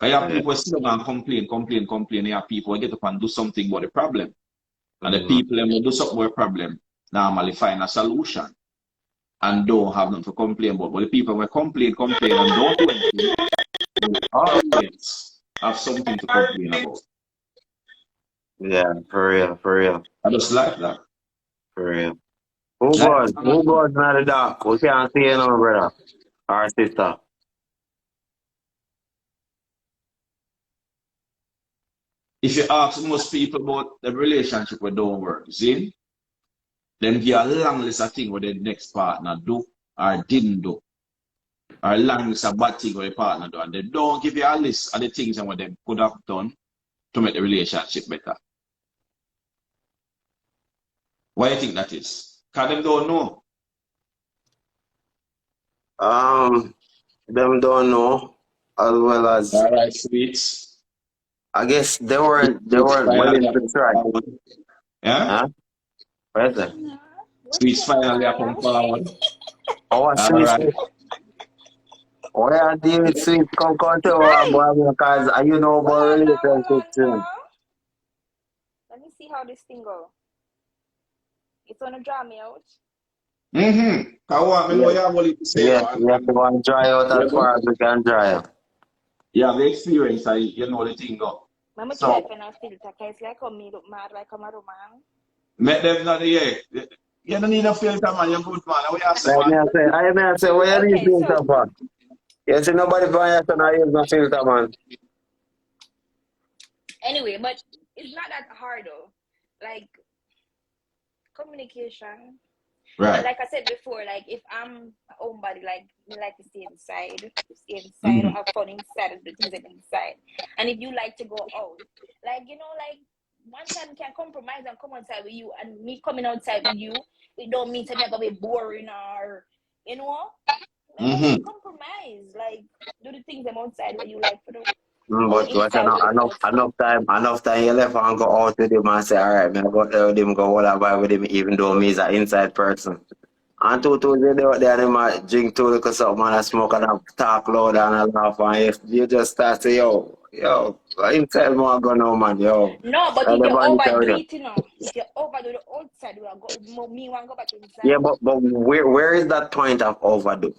Because you have people sit down and complain. You have people who get up and do something about the problem. And the people who do something about the problem normally find a solution and don't have nothing to complain about. But the people who complain and don't do anything, will always have something to complain about. Yeah, for real. I just like that. For real. Who goes not the dark? We can't see you now, brother. Our sister. If you ask most people about the relationship we don't work, see? Them give a long list of things what the next partner do or didn't do. Or a long list of bad things what the partner do. And they don't give you a list of the things and what they could have done to make the relationship better. Why do you think that is? Because them don't know. Them don't know, as well as All right, sweets. I guess they weren't willing to try. Yeah? Huh? What is that? Sweets finally come forward. Oh, sweet. Right. Oh, yeah, David Sweet, come to our boy, because you know about relationship too. Let me see how this thing go. It's gonna draw me out. Mm-hmm. I want me know you have only to say. Yeah, we have to go and dry out as far as we can dry out. Yeah, the experience, you know the thing go. I'm try to filter, it's like how me look mad, like I'm a man. Make them not the you don't need a filter, man. You're good, man. What you say, man? I may say, where do you filter for? You see nobody from here, so now use no filter, man. Anyway, but it's not that hard though. Like communication. Right. And like I said before, like if I'm a homebody, like me like to stay inside or have fun inside and do things inside. And if you like to go out, like you know, like one time can compromise and come outside with you, and me coming outside with you, it don't mean to never be boring or you know. Like, compromise, like do the things I'm outside where you like to do. But enough time you left and go out with him and say, alright, man, go there with him, go whatever with him, even though me is an inside person. And two, they out there and they might drink too because something and I smoke and I talk loud and I laugh and you just start to say, yo, inside more go now, man, yo. No, but And if the you man tell overdo you. it, you know, if you overdo the outside, we'll go, me want to go back Yeah, inside. but where is that point of overdo?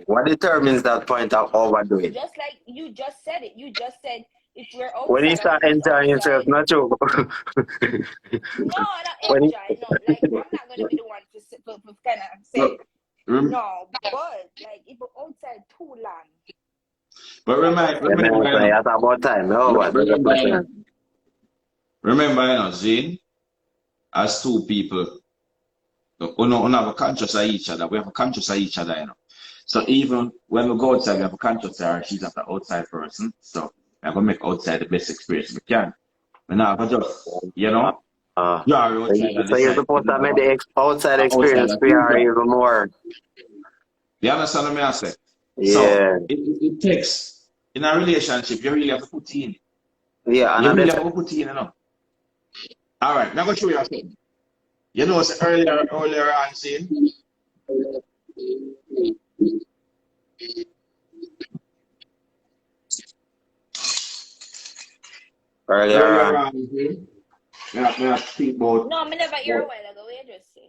What determines that point of overdoing? Just like you just said it. You just said if we're When you outside and we start was enjoying yourself, outside. not you. No, not when you, enjoy. No, like I'm not gonna be the one to kind of say Look, rem- no, but like if we're outside too long, but we are gonna start yeah, to man, remember, feel you so know, it's about time. No, but big up remember, yourself. Zane, as two people, we don't have a conscious of each other. We have a conscious of each other, you know. So even when we go outside, we have a conscious of her. She's not an outside person. So we have to make outside the best experience we can. We now have to just, draw her outside and So you're decide, supposed to make the outside outside experience as PR usual. even more. You understand what I say? So Yeah. it takes, in a relationship, you really have to put in. Yeah, and You I really just have to put in, you know. All right, now I'm going to show you something. You know, so earlier on, saying, earlier earlier on. on, saying, I think about, no, me never hear a while ago. What you just say?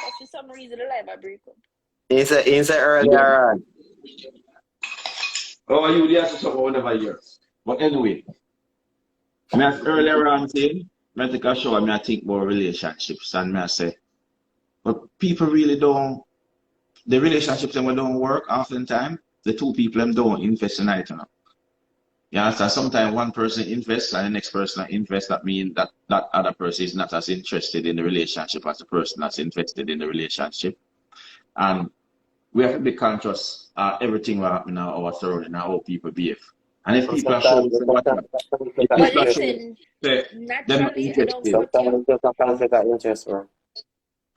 But for some reason, the life I break up. He said yeah. earlier on. Oh, you the answer something whatever years. But anyway, me as earlier on saying, me take a show and me I think about relationships and me I say, but people really don't, the relationships them don't work oftentimes. The two people them don't invest in it, you know. You understand? Sometimes one person invests and the next person invests. That means that that other person is not as interested in the relationship as the person that's invested in the relationship. And we have to be conscious of everything that happens in our surrounding and how people behave. And if So people are showing sometimes say what if But people are showing listen, say they're not naturally, I don't interested. cut you. sometimes just a conflict of interest, bro.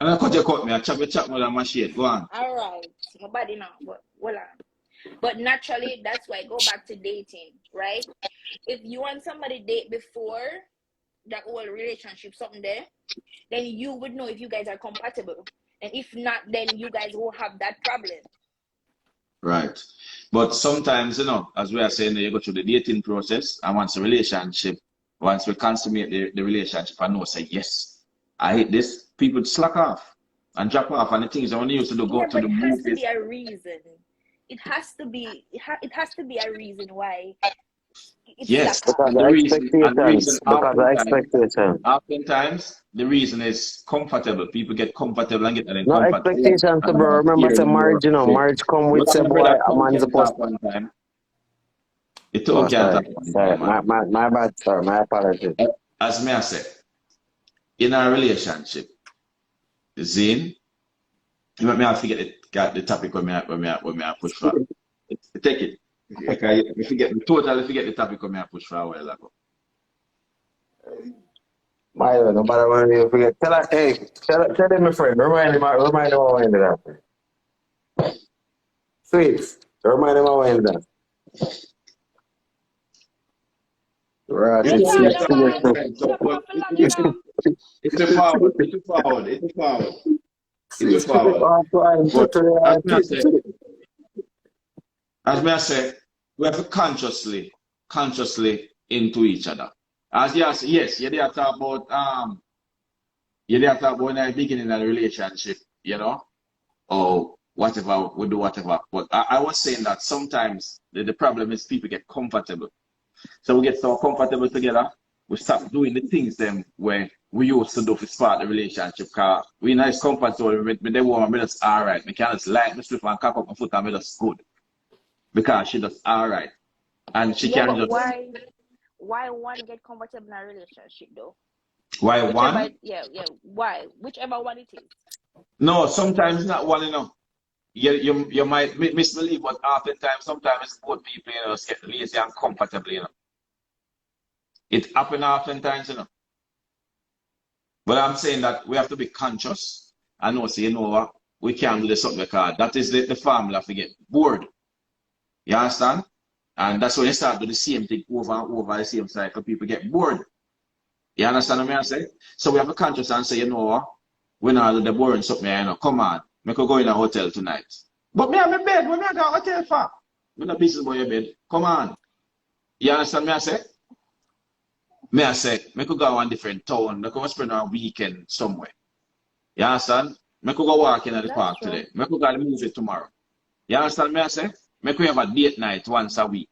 And I cut me, I chop more than my shade. Go on. All right, my body now, but hold on. But naturally, that's why I go back to dating, right? If you want somebody date before that whole relationship, something there, then you would know if you guys are compatible. And if not, then you guys will have that problem. Right. But sometimes, you know, as we are saying, you go through the dating process, and once we consummate the relationship, I know say yes, I hate this, people slack off and drop off, and the things I only used to do go Yeah, to but the it has to be movies. a reason. It has to be a reason why it's Yes, slack off. Because and of the reason expectations. Because of expectations. oftentimes the reason is comfortable. People get comfortable and get that in No comfort. And expectations, I bro. want to Remember, hear say them more. marriage, you know, So, marriage come with what say my boy, brother a Tom man can supposed. talk one time. It Oh, told can't sorry, talk one sorry. time, man. My bad, sir. My apologies. As me I say, in a relationship, Zane, you want me to forget the topic when I push for. Take it. Okay, totally forget the topic when I push for a while ago. My bad, nobody want to forget. Tell him, my friend. Remind him how I ended up. Sweet. Remind him how I ended up. Right, You're It's talking a about so, stop but off for long, you know. it's a forward, it's a forward, it's a forward, it's a forward. But as me I say, we have to consciously into each other. As yes, you did talk about in the beginning of the relationship, you know, or whatever, we do whatever. But I was saying that sometimes the problem is people get comfortable. So we get so comfortable together, we stop doing the things them where we used to do to start the relationship. Cause we nice comfort zone, with they want me just alright. Me can just like me slip and cock up my foot and me just good. Because she just alright. And she Yeah, can but just why one get comfortable in a relationship though? why Whichever, one? yeah, why? Whichever one it is. No, sometimes not one enough. You might misbelieve, but oftentimes sometimes it's both people, you know, get lazy and comfortable, you know. It happen oftentimes, you know. But I'm saying that we have to be conscious and know, say, you know what, we can't do this something because that is the formula to get bored. You understand? And that's when you start doing the same thing over and over the same cycle, people get bored. You understand what I'm saying? So we have to be conscious and say, you know what? when I do the boring something, you know, come on, me could go in a hotel tonight. But me have my bed, when me I go hotel for? Me no business about your bed. Come on. You understand me I say? Me I say, me could go to one different town, me could spend a weekend somewhere. You understand? Me could go walk in at the That's park true. today. Me could go to the movie tomorrow. You understand me I say? Me could have a date night once a week.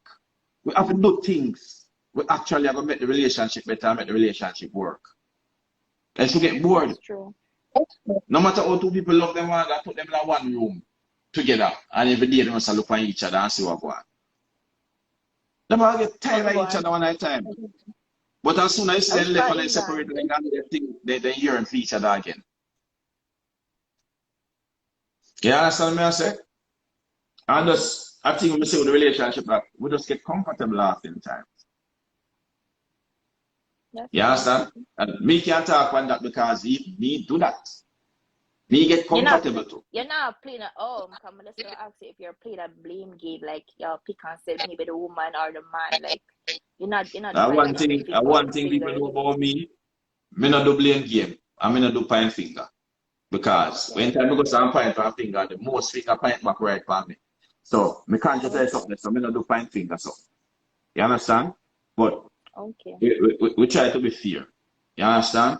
We have to do things. We actually have to make the relationship better, make the relationship work. And to get bored. That's true. No matter how two people love them, I put them in one room together. And every day they must look at each other and see what going on. They might get tired of each other one at a time. But as soon as you see them left and they separate, they yearn for each other again. You understand me I say? And just, I think we say with the relationship that we just get comfortable after the time. You understand? And me can't talk on that because me do that. Me get comfortable too. You're not playing at home. Come on, let's ask you if you're playing a blame game, like you'll pick and say maybe the woman or the man. Like you're not One thing people know about me, me not do blame game. I me not do point finger. Because when time I go to point one finger, the most finger point back right for me. So me can't just say something, so me not do point finger. So you understand? But okay. We try to be fair. You understand?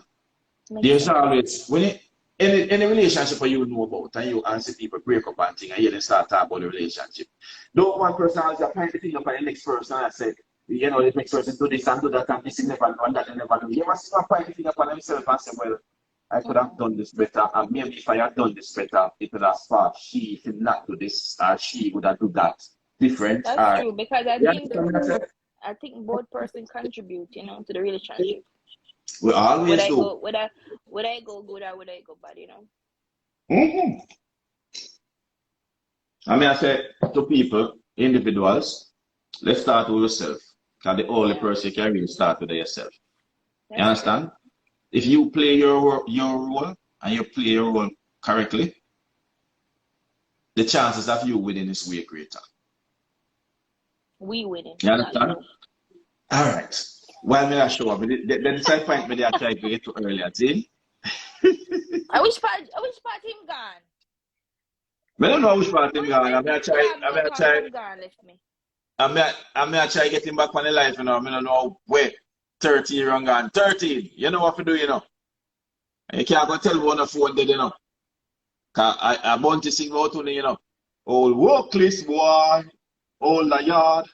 There's always when any relationship you know about and you answer people break up and thing and you then start talking about the relationship. Don't one person has to point the thing up on the next person and say, you know, the next person do this and do that and this never do and that never do. You must point the thing up on themselves and say, well, I could have done this better, and maybe if I had done this better, it would have sparked she if not do this, or she would have do that different. That's true because I think both persons contribute, you know, to the relationship. We always do. Would I go good or would I go bad, you know? Mm-hmm. I mean, I say to people, individuals, let's start with yourself. Because the only person you can really start with yourself. You understand? True. If you play your role and you play your role correctly, the chances of you winning is way greater. We winning. You understand? All right. While me I show up, then I find me I try to get to earlier, see? I wish part him gone. I don't know which part him gone. I may try to get him back on the life, you know. I don't know where 30 years on gone. 13. You know what to do, you know. And you can't go tell one of phone dead, you know. Cause I want to sing out to you know. Old workless boy, old the yard.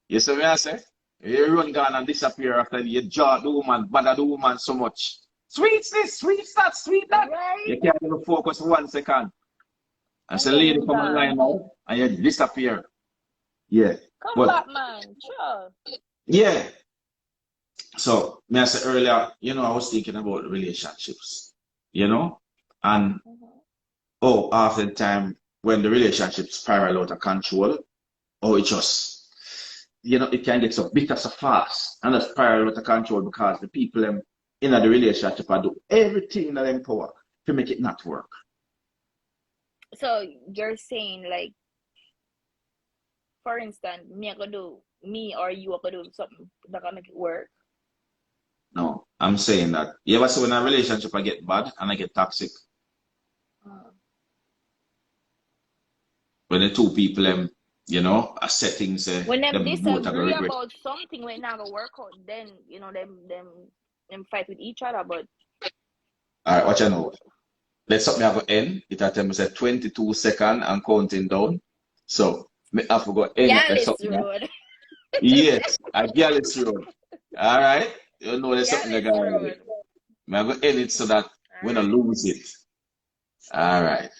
You see what I say? You run gone and disappear after you jaw the woman, bother the woman so much. Sweet this, sweet that, sweet that. Right. You can't even focus for 1 second. And say, lady, come online now, and you disappear. Yeah. Come back, man. Sure. Yeah. So, me I said earlier, you know, I was thinking about relationships, you know, and after the time when the relationship spiral out of control, it just, you know, it can get so bitter so fast and a spiral out of control because the people in the relationship are do everything that in power to make it not work. So you're saying, like, for instance, me or you are gonna do something that can make it work? No, I'm saying that you ever see when a relationship I get bad and I get toxic? When the two people you know, are settings when they disagree about something when not gonna work out, then you know them fight with each other, but alright, watch out now. Let's something have to end. It at time say 22 seconds and counting down. So me have to go end Gyalis Road. Yes, at Gyalis Road. Alright. You know there's something that got I'm gonna end it so that we don't lose it. Alright.